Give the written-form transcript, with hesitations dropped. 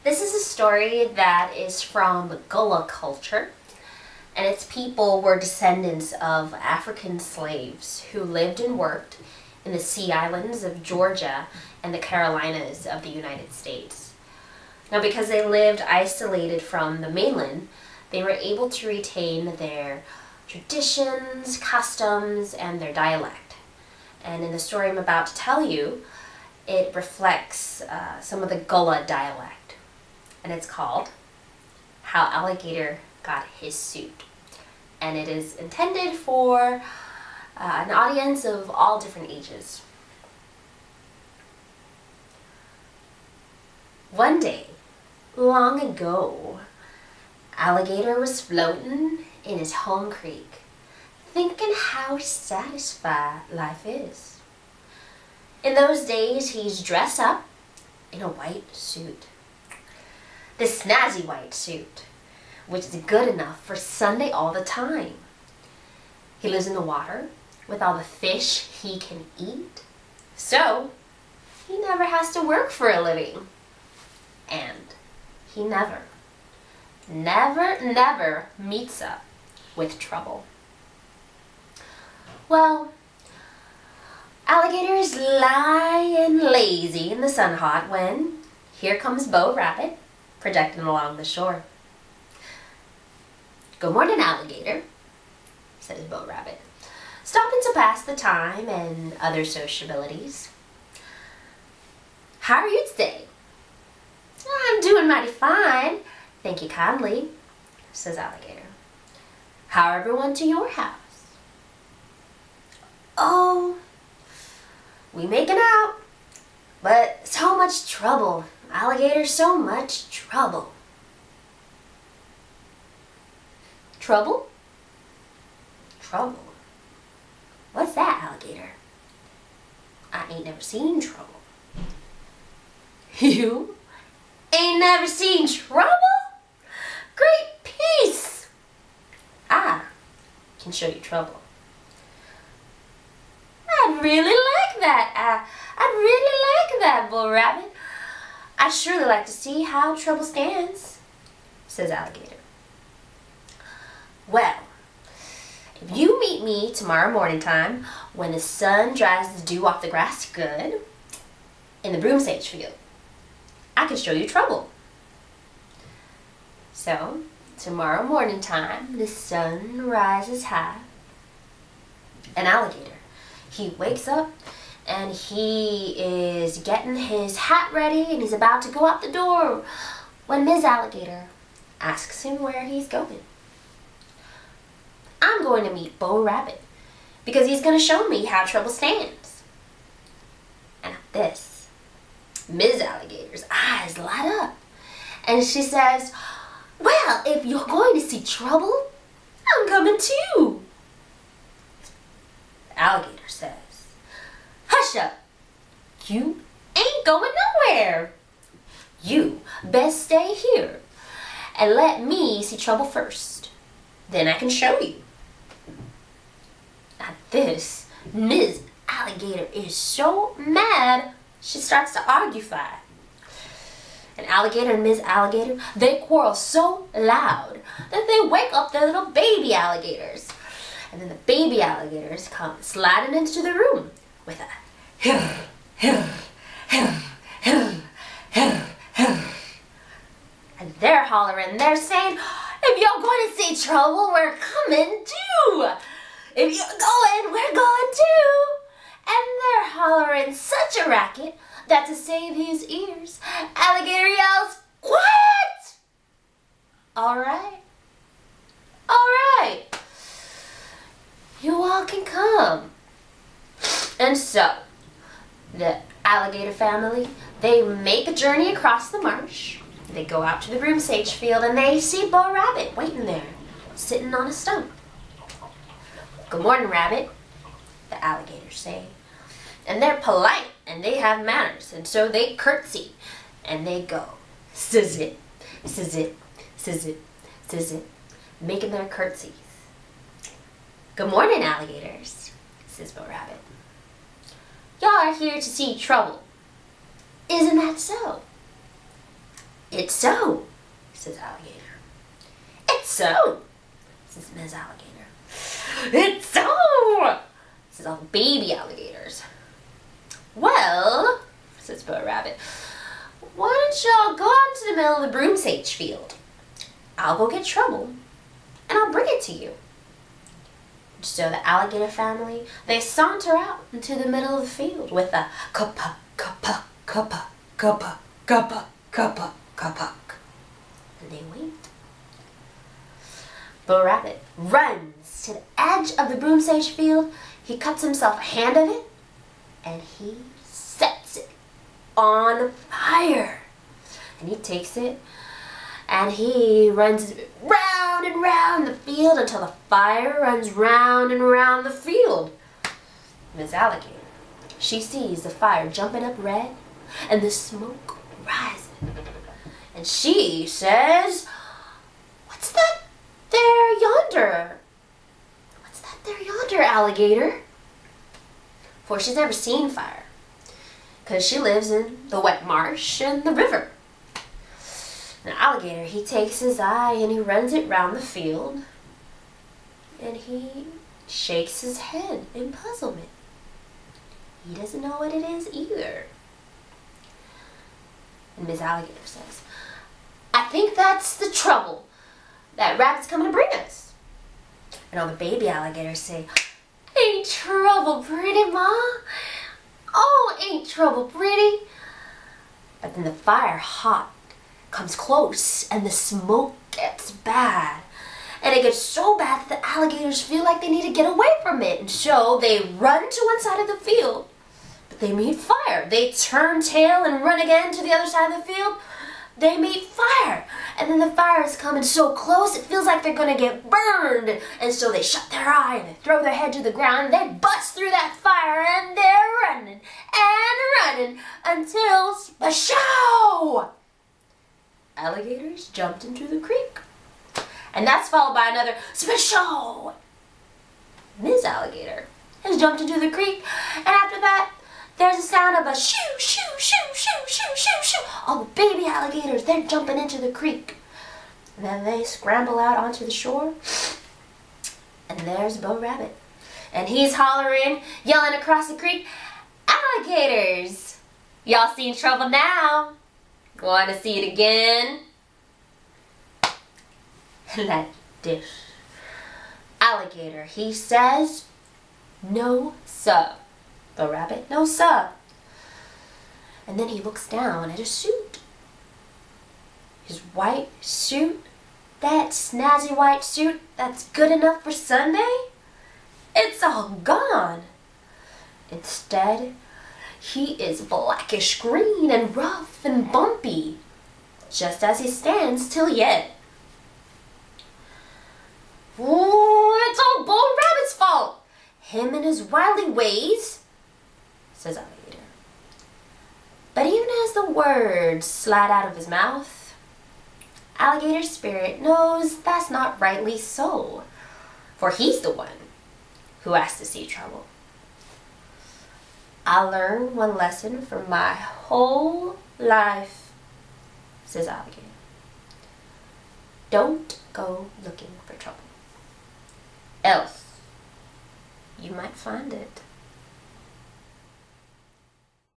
This is a story that is from Gullah culture, and its people were descendants of African slaves who lived and worked in the Sea Islands of Georgia and the Carolinas of the United States. Now, because they lived isolated from the mainland, they were able to retain their traditions, customs, and their dialect. And in the story I'm about to tell you, it reflects some of the Gullah dialect. And it's called How Alligator Got His Suit. And it is intended for an audience of all different ages. One day, long ago, Alligator was floating in his home creek, thinking how satisfied life is. In those days, he's dressed up in a white suit. This snazzy white suit, which is good enough for Sunday all the time. He lives in the water with all the fish he can eat, so he never has to work for a living. And he never meets up with trouble. Well, Alligator is lying lazy in the sun hot when here comes Bo Rabbit projecting along the shore. "Good morning, Alligator," says Bo Rabbit, stopping to pass the time and other sociabilities. "How are you today?" "I'm doing mighty fine, thank you kindly," says Alligator. "How are everyone to your house?" "Oh, we making out, but so much trouble, Alligator, so much trouble." "Trouble? Trouble? What's that, Alligator? I ain't never seen trouble." "You ain't never seen trouble? Great peace! I can show you trouble." "I'd really like that. I'd really like that, Bull Rabbit. I'd surely like to see how trouble stands," says Alligator. "Well, if you meet me tomorrow morning time when the sun dries the dew off the grass good in the broom sage field, I can show you trouble." So, tomorrow morning time, the sun rises high, and Alligator, he wakes up and he is getting his hat ready and he's about to go out the door when Ms. Alligator asks him where he's going. "I'm going to meet Bo Rabbit because he's going to show me how trouble stands." And at this, Ms. Alligator's eyes light up and she says, "Well, if you're going to see trouble, I'm coming too." The Alligator says, "Hush up, you ain't going nowhere. You best stay here and let me see trouble first. Then I can show you." At this, Ms. Alligator is so mad, she starts to argue fight. And Alligator and Ms. Alligator, they quarrel so loud that they wake up their little baby alligators. And then the baby alligators come sliding into the room with a "Hir, hir, hir, hir, hir, hir." And they're hollering, they're saying, "If you're going to see trouble, we're coming too. If you're going, we're going too." And they're hollering such a racket that to save his ears, Alligator yells, "Quiet! All right, all right, you all can come." And so, the Alligator family, they make a journey across the marsh. They go out to the broom sage field and they see Bo Rabbit waiting there, sitting on a stump. "Good morning, Rabbit," the alligators say. And they're polite and they have manners, and so they curtsy and they go sizzit, sizzit, sizzit, sizzit, making their curtsies. "Good morning, alligators," says Bo Rabbit. "Y'all are here to see trouble. Isn't that so?" "It's so," says Alligator. "It's so," says Ms. Alligator. "It's so," says all the baby alligators. "Well," says Bo Rabbit, "why don't y'all go out to the middle of the broom sage field? I'll go get Trouble, and I'll bring it to you." So the alligator family, they saunter out into the middle of the field with a ka-puck, ka-puck, ka-puck, ka-puck, ka-puck, ka-puck, ka-puck. And they wait. Bo Rabbit runs to the edge of the broom sage field. He cuts himself a hand of it, and he sets it on fire. And he takes it, and he runs round and round the field until the fire runs round and round the field. Miss Alligator, she sees the fire jumping up red and the smoke rising. And she says, "What's that there yonder? What's that there yonder, Alligator?" For she's never seen fire, because she lives in the wet marsh and the river. The alligator, he takes his eye and he runs it round the field, and he shakes his head in puzzlement. He doesn't know what it is either. And Miss Alligator says, "I think that's the trouble that Rabbit's coming to bring us." And all the baby alligators say, "Ain't trouble pretty, Ma? Oh, ain't trouble pretty?" But then the fire hot comes close, and the smoke gets bad. And it gets so bad that the alligators feel like they need to get away from it. And so they run to one side of the field, but they meet fire. They turn tail and run again to the other side of the field. They meet fire. And then the fire is coming so close, it feels like they're going to get burned. And so they shut their eye and they throw their head to the ground. And they bust through that fire, and they're running and running until splashow! Alligators jumped into the creek. And that's followed by another splashow! Ms. Alligator has jumped into the creek, and after that, there's a sound of a shoo, shoo, shoo, shoo, shoo, shoo, shoo. All the baby alligators, they're jumping into the creek. And then they scramble out onto the shore, and there's Bo Rabbit. And he's hollering, yelling across the creek, "Alligators! Y'all seen trouble now? Want to see it again?" And that dish. Alligator, he says, "No, sir." Bo Rabbit, "No, sir." And then he looks down at his suit. His white suit, that snazzy white suit that's good enough for Sunday, it's all gone. Instead, he is blackish green and rough and bumpy, just as he stands till yet. "Oh, it's all Bo Rabbit's fault. Him and his wily ways," says Alligator. But even as the words slide out of his mouth, Alligator's spirit knows that's not rightly so, for he's the one who has to see trouble. "I learned one lesson from my whole life," says Alligator. "Don't go looking for trouble, else you might find it."